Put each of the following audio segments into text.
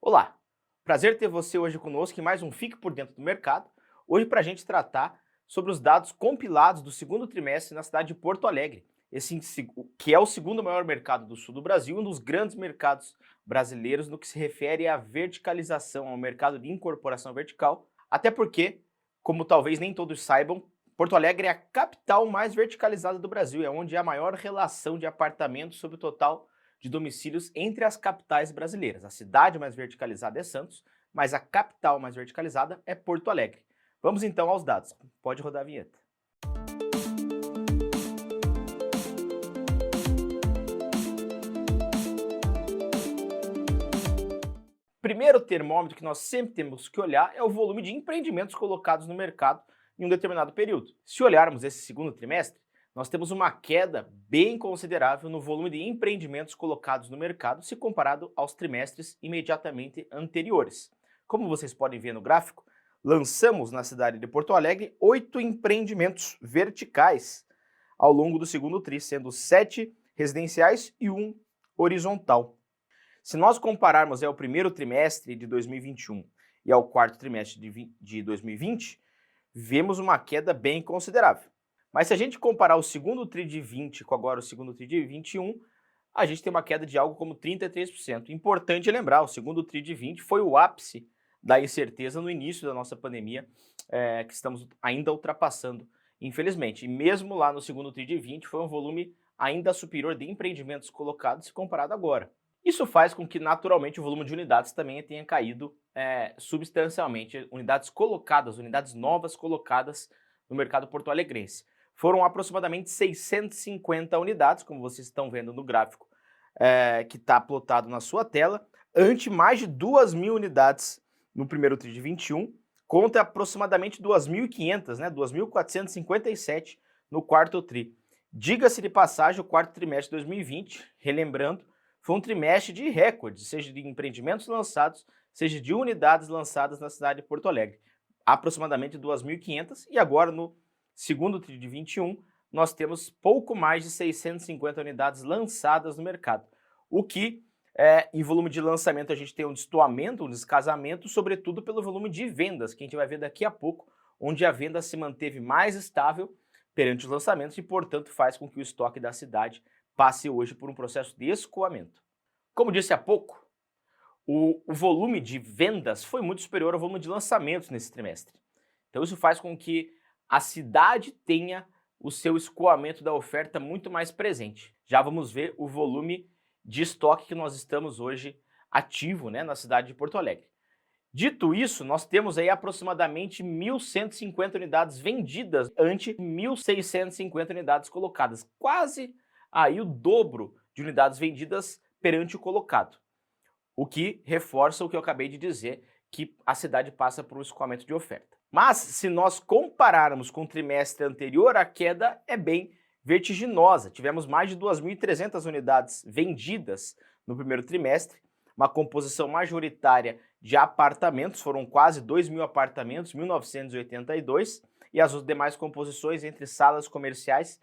Olá, prazer ter você hoje conosco em mais um Fique por Dentro do Mercado. Hoje para a gente tratar sobre os dados compilados do segundo trimestre na cidade de Porto Alegre, que é o segundo maior mercado do sul do Brasil, um dos grandes mercados brasileiros no que se refere à verticalização, ao mercado de incorporação vertical, até porque, como talvez nem todos saibam, Porto Alegre é a capital mais verticalizada do Brasil, é onde há a maior relação de apartamentos sobre o total de domicílios entre as capitais brasileiras. A cidade mais verticalizada é Santos, mas a capital mais verticalizada é Porto Alegre. Vamos então aos dados. Pode rodar a vinheta. Primeiro termômetro que nós sempre temos que olhar é o volume de empreendimentos colocados no mercado em um determinado período. Se olharmos esse segundo trimestre, nós temos uma queda bem considerável no volume de empreendimentos colocados no mercado se comparado aos trimestres imediatamente anteriores. Como vocês podem ver no gráfico, lançamos na cidade de Porto Alegre 8 empreendimentos verticais ao longo do segundo tri, sendo 7 residenciais e 1 horizontal. Se nós compararmos ao primeiro trimestre de 2021 e ao quarto trimestre de 2020, vemos uma queda bem considerável. Mas se a gente comparar o segundo tri de 20 com agora o segundo tri de 21, a gente tem uma queda de algo como 33%. Importante lembrar, o segundo tri de 20 foi o ápice da incerteza no início da nossa pandemia, que estamos ainda ultrapassando, infelizmente. E mesmo lá no segundo tri de 20 foi um volume ainda superior de empreendimentos colocados se comparado agora. Isso faz com que, naturalmente, o volume de unidades também tenha caído substancialmente. Unidades colocadas, unidades novas colocadas no mercado porto-alegrense. Foram aproximadamente 650 unidades, como vocês estão vendo no gráfico que está plotado na sua tela, ante mais de 2.000 unidades no primeiro tri de 21, contra aproximadamente 2.500, 2.457 no quarto tri. Diga-se de passagem, o quarto trimestre de 2020, relembrando, foi um trimestre de recordes, seja de empreendimentos lançados, seja de unidades lançadas na cidade de Porto Alegre. Aproximadamente 2.500 e agora no segundo tri de 21 nós temos pouco mais de 650 unidades lançadas no mercado. O que, em volume de lançamento, a gente tem um destoamento, um descasamento, sobretudo pelo volume de vendas, que a gente vai ver daqui a pouco, onde a venda se manteve mais estável perante os lançamentos e, portanto, faz com que o estoque da cidade passe hoje por um processo de escoamento. Como disse há pouco, o volume de vendas foi muito superior ao volume de lançamentos nesse trimestre. Então isso faz com que a cidade tenha o seu escoamento da oferta muito mais presente. Já vamos ver o volume de estoque que nós estamos hoje ativo, na cidade de Porto Alegre. Dito isso, nós temos aí aproximadamente 1.150 unidades vendidas ante 1.650 unidades colocadas, quase aí o dobro de unidades vendidas perante o colocado. O que reforça o que eu acabei de dizer, que a cidade passa por um escoamento de oferta. Mas, se nós compararmos com o trimestre anterior, a queda é bem vertiginosa. Tivemos mais de 2.300 unidades vendidas no primeiro trimestre, uma composição majoritária de apartamentos, foram quase 2.000 apartamentos, 1.982, e as demais composições entre salas comerciais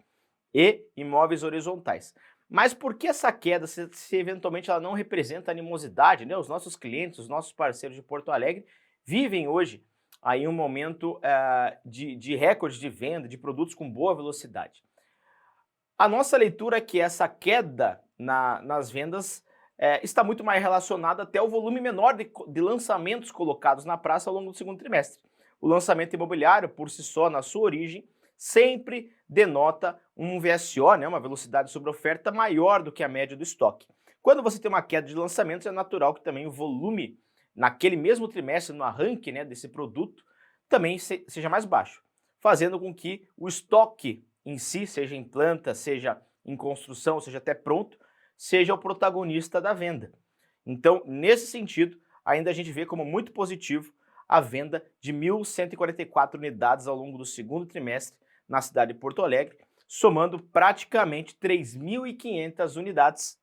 e imóveis horizontais. Mas por que essa queda, se eventualmente ela não representa animosidade, Os nossos clientes, os nossos parceiros de Porto Alegre vivem hoje aí um momento de recorde de venda de produtos com boa velocidade. A nossa leitura é que essa queda nas vendas está muito mais relacionada até ao volume menor de lançamentos colocados na praça ao longo do segundo trimestre. O lançamento imobiliário, por si só, na sua origem, sempre denota um VSO, uma velocidade sobre oferta maior do que a média do estoque. Quando você tem uma queda de lançamentos, é natural que também o volume, naquele mesmo trimestre, no arranque desse produto, também seja mais baixo, fazendo com que o estoque em si, seja em planta, seja em construção, seja até pronto, seja o protagonista da venda. Então, nesse sentido, ainda a gente vê como muito positivo a venda de 1.144 unidades ao longo do segundo trimestre na cidade de Porto Alegre, somando praticamente 3.500 unidades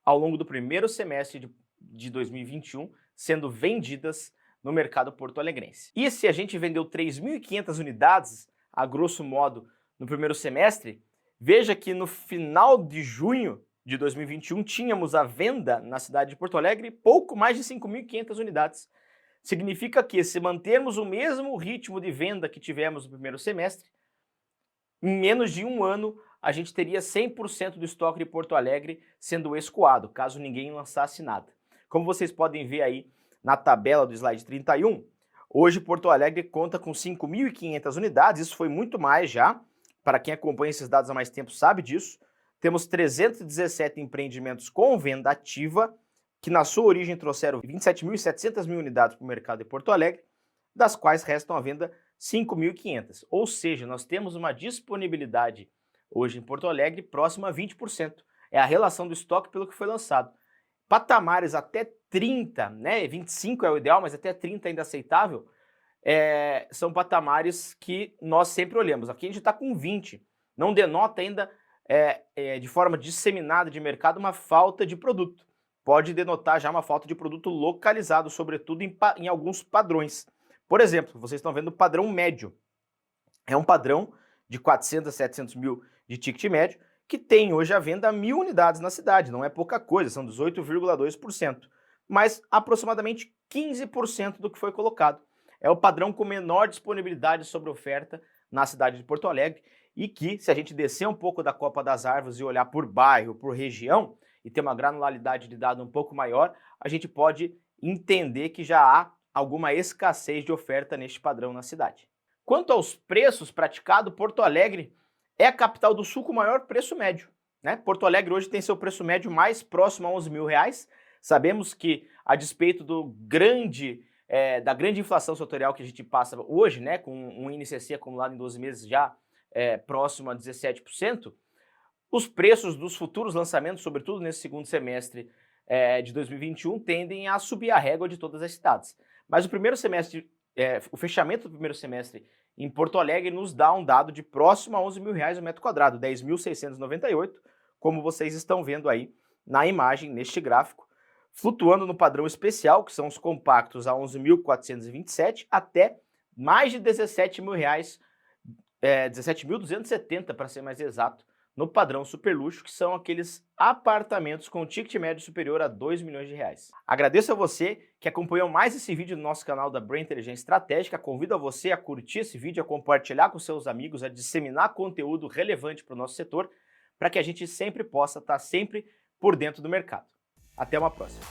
ao longo do primeiro semestre de 2021, sendo vendidas no mercado porto-alegrense. E se a gente vendeu 3.500 unidades, a grosso modo, no primeiro semestre, veja que no final de junho de 2021, tínhamos a venda na cidade de Porto Alegre pouco mais de 5.500 unidades. Significa que, se mantermos o mesmo ritmo de venda que tivemos no primeiro semestre, em menos de um ano, a gente teria 100% do estoque de Porto Alegre sendo escoado, caso ninguém lançasse nada. Como vocês podem ver aí na tabela do slide 31, hoje Porto Alegre conta com 5.500 unidades, isso foi muito mais já, para quem acompanha esses dados há mais tempo sabe disso. Temos 317 empreendimentos com venda ativa, que na sua origem trouxeram 27.700 unidades para o mercado de Porto Alegre, das quais restam à venda 5.500. Ou seja, nós temos uma disponibilidade hoje em Porto Alegre próxima a 20%. É a relação do estoque pelo que foi lançado. Patamares até 30, né? 25 é o ideal, mas até 30 ainda aceitável, são patamares que nós sempre olhamos. Aqui a gente está com 20. Não denota ainda, de forma disseminada de mercado, uma falta de produto. Pode denotar já uma falta de produto localizado, sobretudo em alguns padrões. Por exemplo, vocês estão vendo o padrão médio. É um padrão de 400 a 700 mil de ticket médio, que tem hoje à venda 1.000 unidades na cidade. Não é pouca coisa, são 18,2%. Mas aproximadamente 15% do que foi colocado. É o padrão com menor disponibilidade sobre oferta na cidade de Porto Alegre e que, se a gente descer um pouco da copa das árvores e olhar por bairro, por região, e ter uma granularidade de dado um pouco maior, a gente pode entender que já há alguma escassez de oferta neste padrão na cidade. Quanto aos preços praticados, Porto Alegre é a capital do sul com o maior preço médio, né? Porto Alegre hoje tem seu preço médio mais próximo a R$11.000. Sabemos que, a despeito da grande inflação setorial que a gente passa hoje, né, com um INCC acumulado em 12 meses já próximo a 17%, os preços dos futuros lançamentos, sobretudo nesse segundo semestre de 2021, tendem a subir a régua de todas as cidades. Mas o fechamento do primeiro semestre em Porto Alegre nos dá um dado de próximo a R$11.000 o metro quadrado, 10.698, como vocês estão vendo aí na imagem, neste gráfico, flutuando no padrão especial, que são os compactos, a 11.427 até mais de R$17.000, 17.270 para ser mais exato, no padrão super luxo, que são aqueles apartamentos com ticket médio superior a R$2 milhões. Agradeço a você que acompanhou mais esse vídeo no nosso canal da Brain Inteligência Estratégica. Convido a você a curtir esse vídeo, a compartilhar com seus amigos, a disseminar conteúdo relevante para o nosso setor, para que a gente sempre possa estar sempre por dentro do mercado. Até uma próxima.